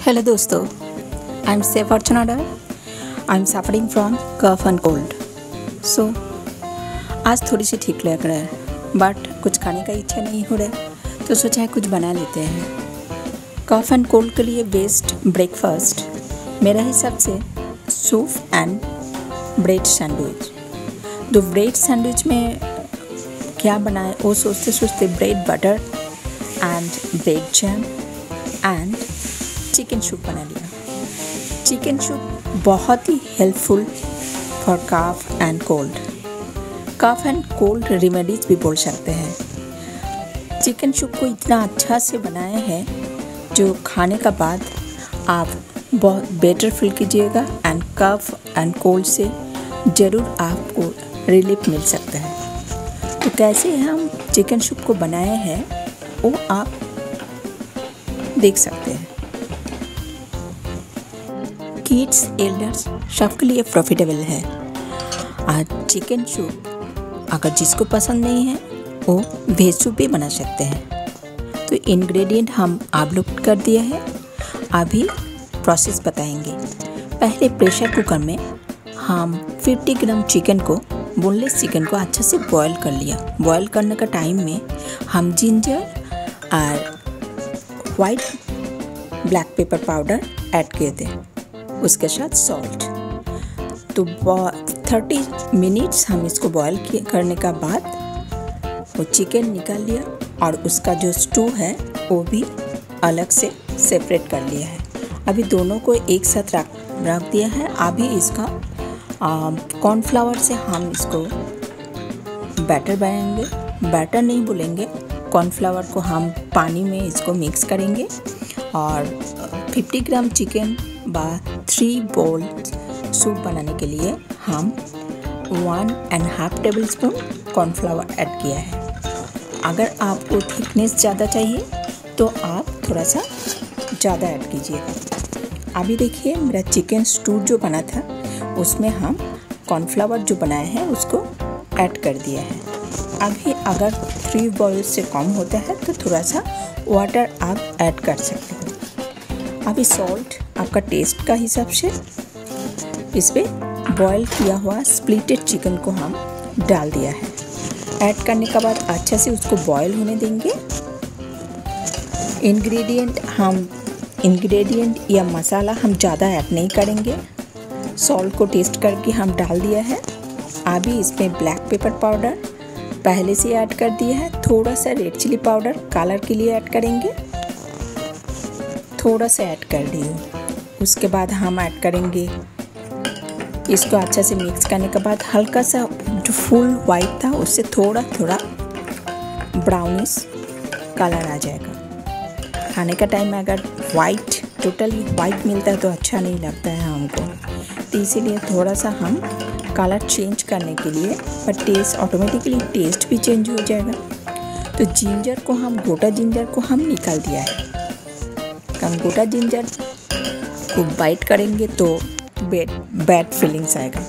Hello दोस्तों, I am chef अर्चनाडा। I am suffering from cough and cold. So आज थोड़ी सी ठीक लग रहा है बट कुछ खाने का इच्छा नहीं हो रहा है, तो सोचा है कुछ बना लेते हैं। कफ एंड कोल्ड के लिए बेस्ट ब्रेकफास्ट मेरा हिसाब से सूप एंड ब्रेड सैंडविच। तो ब्रेड सैंडविच में क्या बनाए वो सोचते सोचते bread butter and bread jam and chicken soup बना लिया। चिकन सूप बहुत ही helpful for cough and cold. Cough and cold remedies भी बोल सकते हैं। चिकन सूप को इतना अच्छा से बनाया है जो खाने का बाद आप बहुत बेटर फील कीजिएगा एंड कफ एंड कोल्ड से ज़रूर आपको रिलीफ मिल सकता है। तो कैसे हम चिकन सूप को बनाए हैं वो आप देख सकते हैं। किड्स एल्डर्स सबके लिए प्रॉफिटेबल है। आज चिकन सूप अगर जिसको पसंद नहीं है वो वेज सूप भी बना सकते हैं। तो इंग्रेडिएंट हम अपलोड कर दिया है, अभी प्रोसेस बताएंगे। पहले प्रेशर कुकर में हम 50 ग्राम चिकन को, बोनलेस चिकन को अच्छा से बॉईल कर लिया। बॉईल करने का टाइम में हम जिंजर और white black pepper powder add किए थे, उसके साथ सॉल्ट। तो 30 मिनट्स हम इसको बॉईल करने का बाद वो चिकन निकाल लिया और उसका जो स्टू है वो भी अलग से सेपरेट कर लिया है। अभी दोनों को एक साथ रख दिया है। अभी इसका कॉर्नफ्लावर से हम इसको बैटर बनाएंगे। बैटर नहीं बोलेंगे, कॉर्नफ्लावर को हम पानी में इसको मिक्स करेंगे और 50 ग्राम चिकन व 3 बोल सूप बनाने के लिए हम 1.5 टेबल स्पून कॉर्नफ्लावर ऐड किया है। अगर आपको थिकनेस ज़्यादा चाहिए तो आप थोड़ा सा ज़्यादा ऐड कीजिएगा। अभी देखिए मेरा चिकन स्टू जो बना था उसमें हम कॉर्नफ्लावर जो बनाए हैं उसको ऐड कर दिया है। अभी अगर 3 बॉल से कम होता है तो थोड़ा सा वाटर आप ऐड कर सकते हो। अभी सॉल्ट आपका टेस्ट का हिसाब से इसमें बॉईल किया हुआ स्प्लिटेड चिकन को हम डाल दिया है। ऐड करने के बाद अच्छे से उसको बॉईल होने देंगे। इंग्रेडिएंट या मसाला हम ज़्यादा ऐड नहीं करेंगे। सॉल्ट को टेस्ट करके हम डाल दिया है। अभी इसमें ब्लैक पेपर पाउडर पहले से ऐड कर दिया है। थोड़ा सा रेड चिली पाउडर कलर के लिए ऐड करेंगे, थोड़ा सा ऐड कर दिए। उसके बाद हम ऐड करेंगे, इसको अच्छा से मिक्स करने के बाद हल्का सा जो फुल वाइट था उससे थोड़ा थोड़ा ब्राउनिश कलर आ जाएगा। खाने का टाइम में अगर वाइट टोटली वाइट मिलता है तो अच्छा नहीं लगता है हमको, तो इसीलिए थोड़ा सा हम कलर चेंज करने के लिए, पर टेस्ट ऑटोमेटिकली टेस्ट भी चेंज हो जाएगा। तो जिंजर को हम, गोटा जिंजर को हम निकाल दिया है। हम गोटा जिंजर को बाइट करेंगे तो बैड फीलिंग्स आएगा।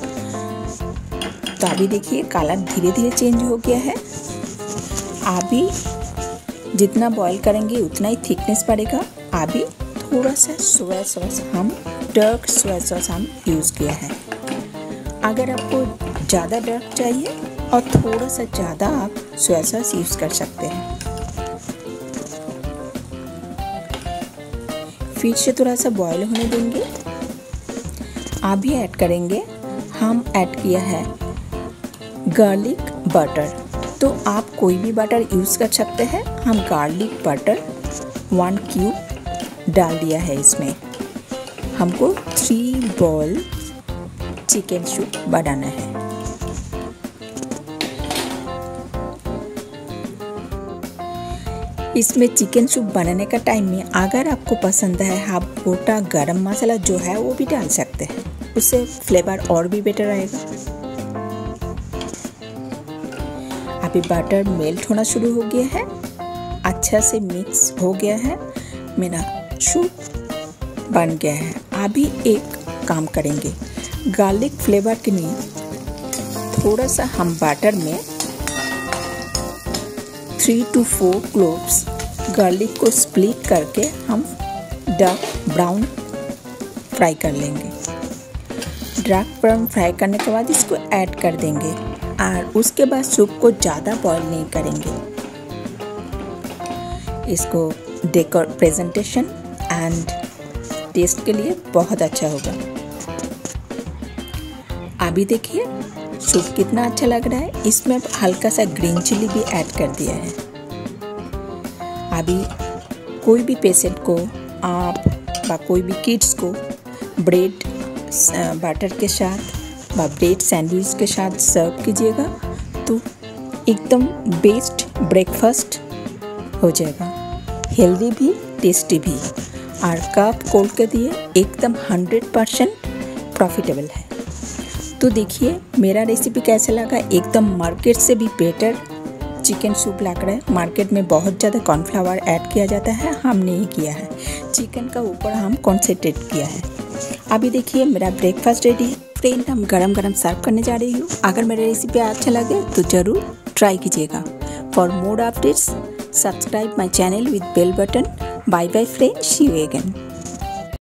तो अभी देखिए कलर धीरे धीरे चेंज हो गया है। अभी जितना बॉईल करेंगे उतना ही थिकनेस बढ़ेगा। अभी थोड़ा सा सोया सॉस, हम डार्क सोया सॉस हम यूज़ किया है। अगर आपको ज़्यादा डार्क चाहिए और थोड़ा सा ज़्यादा आप सोया सॉस यूज़ कर सकते हैं। फिर से थोड़ा सा बॉईल होने देंगे। अभी ऐड करेंगे, हम ऐड किया है गार्लिक बटर। तो आप कोई भी बटर यूज़ कर सकते हैं। हम गार्लिक बटर 1 क्यूब डाल दिया है। इसमें हमको 3 बॉल चिकन सूप बनाना है। इसमें चिकन सूप बनाने का टाइम में अगर आपको पसंद है आप गोटा गरम मसाला जो है वो भी डाल सकते हैं, उससे फ्लेवर और भी बेटर आएगा। अभी बटर मेल्ट होना शुरू हो गया है, अच्छा से मिक्स हो गया है, मेरा सूप बन गया है। अभी एक काम करेंगे, गार्लिक फ्लेवर के लिए थोड़ा सा हम बटर में 3 to 4 क्लोव्स गार्लिक को स्प्लिट करके हम डार्क ब्राउन फ्राई कर लेंगे। डार्क ब्राउन फ्राई करने के बाद इसको ऐड कर देंगे और उसके बाद सूप को ज़्यादा बॉईल नहीं करेंगे। इसको डेकोर प्रेजेंटेशन एंड टेस्ट के लिए बहुत अच्छा होगा। अभी देखिए सूप कितना अच्छा लग रहा है। इसमें हल्का सा ग्रीन चिली भी ऐड कर दिया है। अभी कोई भी पेशेंट को आप व कोई भी किड्स को ब्रेड बटर के साथ व ब्रेड सैंडविच के साथ सर्व कीजिएगा तो एकदम बेस्ट ब्रेकफास्ट हो जाएगा, हेल्दी भी टेस्टी भी और कफ कोल्ड के लिए एकदम 100% प्रॉफिटेबल है। तो देखिए मेरा रेसिपी कैसा लगा। एकदम मार्केट से भी बेटर चिकन सूप लग रहा है। मार्केट में बहुत ज़्यादा कॉर्नफ्लावर ऐड किया जाता है, हम नहीं किया है। चिकन का ऊपर हम कॉन्सेंट्रेट किया है। अभी देखिए मेरा ब्रेकफास्ट रेडी है। फ्रेंड हम गरम गरम सर्व करने जा रही हूँ। अगर मेरा रेसिपी अच्छा लगे तो ज़रूर ट्राई कीजिएगा। For more updates subscribe my channel with bell button. Bye bye friend, see you again.